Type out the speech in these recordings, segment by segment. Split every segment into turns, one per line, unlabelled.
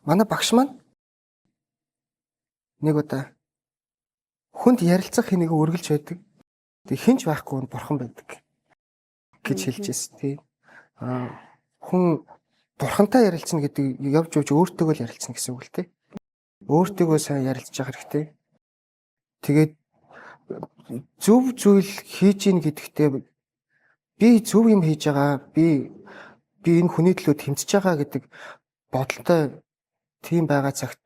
Манай багш маань нэг удаа хүнд ярилцах хэнийг үргэлж байдаг. Тэг хинч байхгүй нь бурхан байдаг гэж хэлжсэн тий. Хүн бурхантай ярилцна гэдэг явж өөртөөгөө л ярилцна гэсэн үг л тий. Өөртөөгөө сайн ярилцж явах хэрэгтэй. Тэгээд зөв зүйл хийж ийн гэдэгтээ би зөв юм хийж байгаа, би энэ хүний төлөө тэмцэж байгаа гэдэг бодолтой тийм байгаа цагт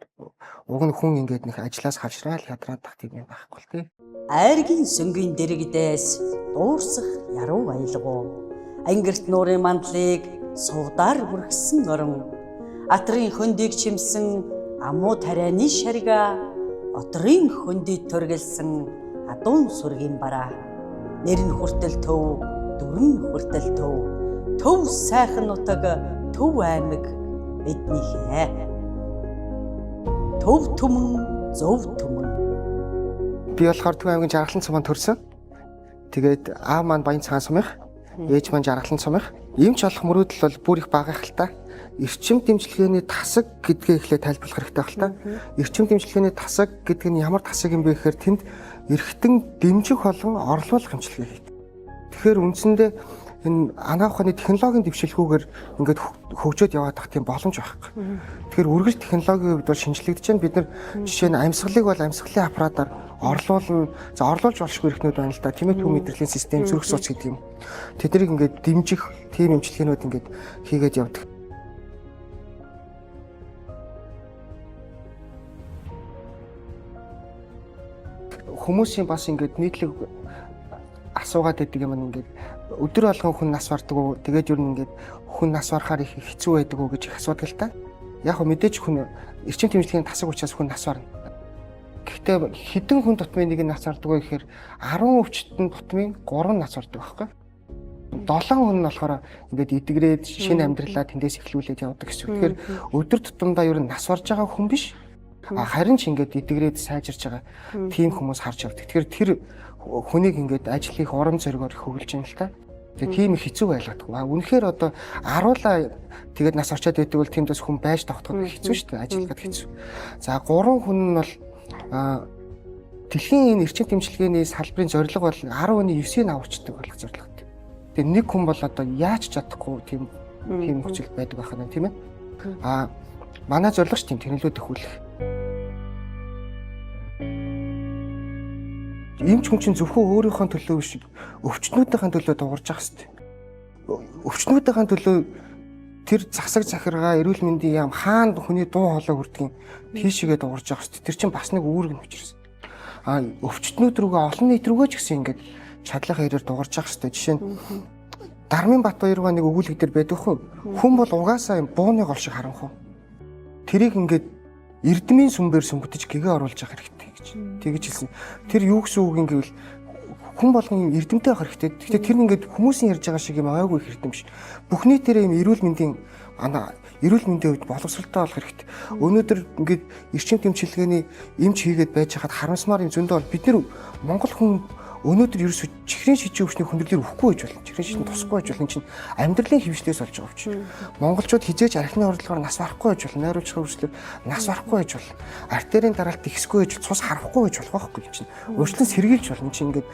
уг нь хүн ингээд нэг ажлаас хавшраал ядраад тах тийм юм байхгүй л тий.
Айргийн сөнгийн дэрэгдээс дуурсах яруу аялгуу ангирт нуурын мандлыг сувдаар бүрхсэн орон атрын хөндийг чимсэн амуу тарианы шарига отрын хөндөд төргэлсэн адуун сүргийн бараа нэр нь хүртэл төв дүрэн хүртэл төв сайхан нутаг төв аймаг биднийхээ төв түмэн зөв түмэн.
Би болохоор Төв аймгийн Жаргалан цуманд төрсөн. Тэгээд аав маань Баян цагаан сумынх, ээж маань Жаргалан сумынх. Иймч болох мөрөөдөл бол бүр их бага их л та. Эрчим дэмжлэгээний тасаг гэдгээ эхлээд тайлбарлах хэрэгтэй байх л та. Эрчим дэмжлэгээний тасаг гэдэг нь ямар тасаг юм бэ гэхээр тэнд эргэтэн дэмжих болон орлуулах хэмжлэгээ хийдэг. Тэгэхээр үндсэндээ энэ анагаах ухааны технологийн дэвшилгүүгээр ингээд хөгжөөд яваад тах тийм боломж байхгүй. Тэгэхээр үргэлж технологийн хувьд бол шинжлэгдэж байна. Бид нар жишээ нь амьсгалыг бол амьсгалын аппаратаар орлуулж болшгүй эрхнүүд байна л да. Тэмээ төв мэдрэлийн систем, зүрх судас гэдэг юм. Тэднийг ингээд дэмжих тийм эмчилгээнүүд ингээд хийгээд явдаг. Хүмүүсийн бас ингээд нийтлэг асуугаад байдаг юм ингээд өдөр болгон хүн нас бардаг уу? Тэгээд ер нь ингээд хүн нас барахаар их хэцүү байдаг уу гэж их асуудаг л та. Яг хөө мэдээж хүн эрчим тэмжлэгийн тасаг учраас хүн нас барна. Гэхдээ хэдэн хүн тутмын нэг нас бардаг вэ гэхээр 10 өвчтөн тутмын 3 нас бардаг байхгүй. 7 хүн нь болохоор ингээд идэгрээд шинэ амьдралаа тэндээс эхлүүлээд явдаг гэсэн. Тэгэхээр өдөр тутамдаа ер нь нас барж байгаа хүн биш. Харин ч ингээд идэгрээд сайжирч байгаа тийм хүмүүс харж явдаг. Тэгэхээр тэр хүнийг ингээд ажил их урам зоригоор хөвлөж юм л та. Тэгээ тийм их хэцүү байлгадаг. Үнэхээр одоо аруулаа тэгээд нас орчоод байдаг бол тиймдээс хүн байж тогтоход хэцүү шүү дээ. Ажиллахад хэцүү. За 3 хүн нь бол дэлхийн энэ эрчим тэмжлэгээний салбарын зорилго бол 10.9-ийг аварчдаг болох зорилготой. Тэгээ нэг хүн бол одоо яаж чадахгүй тийм нөхцөл байдаг байхаа тийм ээ. Манай зорилго ч тийм технологи төхүүлэх. Эмч хүн чинь зөвхөн өөрийнхөө төлөө биш өвчтнүүдийн төлөө дуурж явах хэрэгтэй. Өвчтнүүдийн төлөө тэр засаг захиргаа, эрүүл мэндийн яам хаана хүний дуу хоолой хүрдэг юм тийшээгээ дуурж явах хэрэгтэй. Тэр чинь бас нэг үүрэг нь учраас. Өвчтнүүд рүүгээ олон нийт рүүгээ ч гэсэн ингээд чадлахаа хэрээр дуурж явах хэрэгтэй. Жишээ нь Дармын Батбаяр нэг өгүүлэг дээр байдаг хөө. Хүн бол угаасаа юм бууны гол шиг харанхуу. Тэрийг ингээд эрдмийн сүмбээр сүмгэтэж гэгээ оруулж явах хэрэгтэй гэж тэгж хэлсэн. Тэр юу гэсэн үг юм гэвэл хүн болгон эрдэмтэй байх хэрэгтэй. Гэхдээ тэр нь ингээд хүмүүсийн ярьж байгаа шиг юм аяагүй их эрдэм биш. Бүх нийтээрээ юм эрүүл мэндийн хувьд боловсралтай болох хэрэгтэй. Өнөөдөр ингээд эрчим тэмчилгээний эмч хийгээд байж хахад харамсмаар юм зөндөө бол бид нар Монгол хүн өнөөдөр ерөөсөй чихрийн шижийн өвчний хүндрэлээр өхгүй байж болно. Чихрийн шижин тусахгүй байж болно. Энэ чинь амьдралын хөвчлээс болж байгаа юм. Монголчууд хизээж архины орлогоор нас барахгүй байж болно. Найруулагчийн хөвчлөөр нас барахгүй байж болно. Артерийн дараалт ихсгүй байж, цус харахгүй байж болох байхгүй юм чинь. Өөрчлөн сэргийлж болно. Энэ чинь ингээд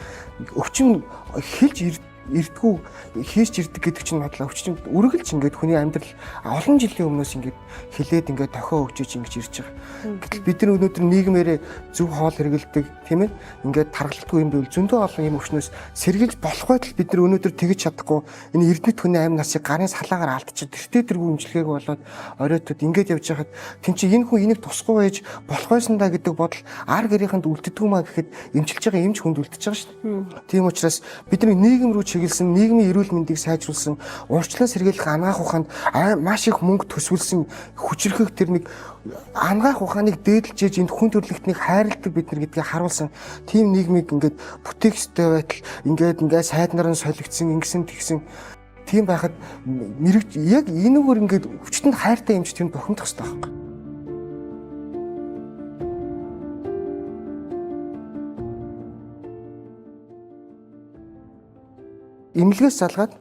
өвчин хэлж ирдгүү хийж ирдэг гэдэг чинь бодлоо өвчин үргэлж ингээд хүний амьдрал олон жилийн өмнөөс ингээд хилээд ингээд дохио өгчөж ингэж ирж байгаа. Гэтэл бид нар өнөөдөр нийгмээрээ зөв хоол хэрэгэлдэг тийм ээ ингээд тархалтгүй юм байвал зөндөө олон юм өвчнөөс сэргийлж болох байтал бид нар өнөөдөр тэгж чадахгүй энэ эрдэнэт хүний амь насыг гарын салаагаар алдчихад тэртээ тэргүй имжлэгээг болоод оройтод ингээд явж байхад тийм чи энэ хүн энийг тусахгүй байж болох байсан да гэдэг бодол ар гэрийнхэнд үлддэггүй маа гэхэд эмчилж байгаа эмч хүнд үлдчихэж байгаа шүү дээ. Тийм учраас бидний нийгэм рүү чиглэсэн нийгмийн эрүүл мэндийг сайжруулсан урьдчилан сэргийлэх анагаах ухаанд маш их мөнгө төсвөлсөн хүчрхэг тэр нэг анагаах ухааныг дээдлжээж энд хүн төрөлхтнийг хайрладаг бид нар гэдгийг харуулсан тийм нийгмийг ингээд бүтээх ёстой байтал ингээд сайднаар нь солигдсон ингэсэн тэгсэн тийм байхад мэрэгч яг энэгээр ингээд өвчтөнд хайртай юмч тэр бухимдах ёстой байхгүй. Имлэгээс залгаад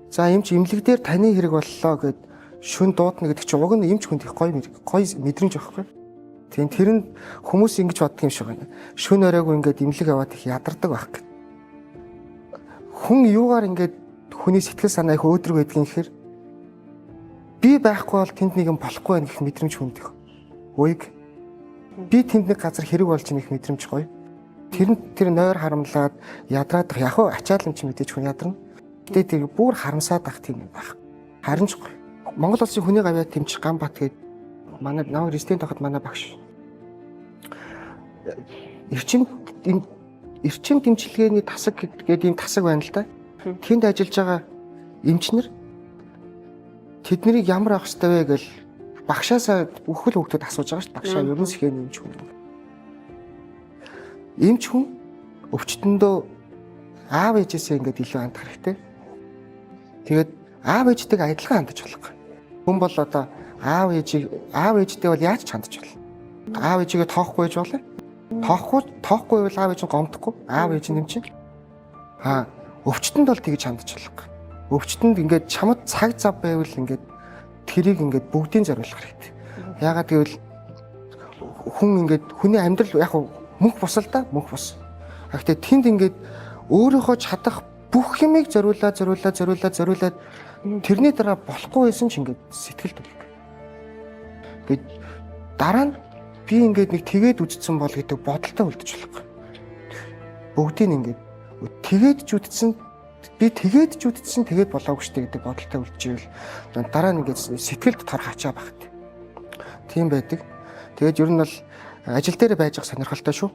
за эмч имлэг дээр таны хэрэг боллоо гэд шүн дуудна гэдэг чинь уг нь эмч хүнд их гоё мэдрэмж байхгүй. Тийм тэр нь хүмүүс ингэж боддог юм шиг байна. Шүн оройгүй ингээд имлэг яваад их ядардаг байх гэв. Хүн юугаар ингээд хүний сэтгэл санаа их өөдрөг байдгийг гэхээр би байхгүй бол тэнд нэг юм болохгүй байх гэх мэдрэмж хүнд их. Үеиг би тэнд нэг газар хэрэг болж байгаа их мэдрэмж гоё. Тэр нойр харамлаад ядраад яг хөө ачаал юм чи мэдээж хүн ядарна. Гэтэ тэр бүр харамсаад ах тийм байх. Харин ч гоё. Монгол улсын хүний гавьяа тэмчих Ганбат гээд манай намайг резидент тахад манай багш эрчим дэмчилгээний тасаг гэдэг ийм тасаг байна л да. Тэнд ажиллаж байгаа эмчнэр тэднийг ямар авах ёстой вэ гэж багшаасаа бүхэл хүүхдүүд асууж байгаа шүү дээ. Багшаа ерөн сэхний эмч хүн. Эмч хүн өвчтөндөө аав ээжээсээ ингээд илүү хандах хэрэгтэй. Тэгээд аав ээжтэйг адилхан хандаж болох. Хүн бол одоо аав ээжтэй бол яаж ч хандаж болно. Аав ээжигээ тоохгүй байж болно. Тоохгүй бол аав ээж нь гомдохгүй. Аав ээж нь юм чинь. Өвчтөнд бол тэгж хандаж болох. Өвчтөнд ингээд чамд цаг зав байвал ингээд тэрийг ингээд бүгдийн зориулах хэрэгтэй. Яагаад гэвэл хүн ингээд хүний амьдрал яг мөнх бус л да, мөнх бус. Гэхдээ тэнд ингээд өөрийнхөө чадах бүх юмыг зориулаад тэрний дараа болохгүй байсан ч ингээд сэтгэл төрөг. Ингээд дараа нь би ингээд нэг тэгээд үдцсэн бол гэдэг бодолтой үлдэж болох. Бүгдийг ингээд тэгээд болоогүй штэ гэдэг бодолтой үлдчихвэл дараа нь ингээд сэтгэлд тор хачаа багт. Тийм байдаг. Тэгээд ер нь бол ажил дээр байж байгаа сонирхолтой шүү.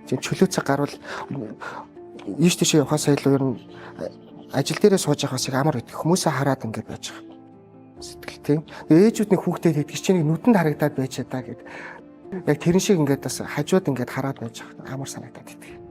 Зөв чөлөө цаг гарвал ийш тийшээ явахаас илүү ер нь ажил дээрээ сууж байгаасыг амар гэдэг хүмүүсээ хараад ингээд байж байгаа. Сэтгэл тийм. Ээжүүд нэг хүүхдэд тэгдэг чинь нүдэнд харагдаад байж чадаа гэд. Яг тэрэн шиг ингээд бас хажууд ингээд хараад байж байгаа амар санагдаад идэг.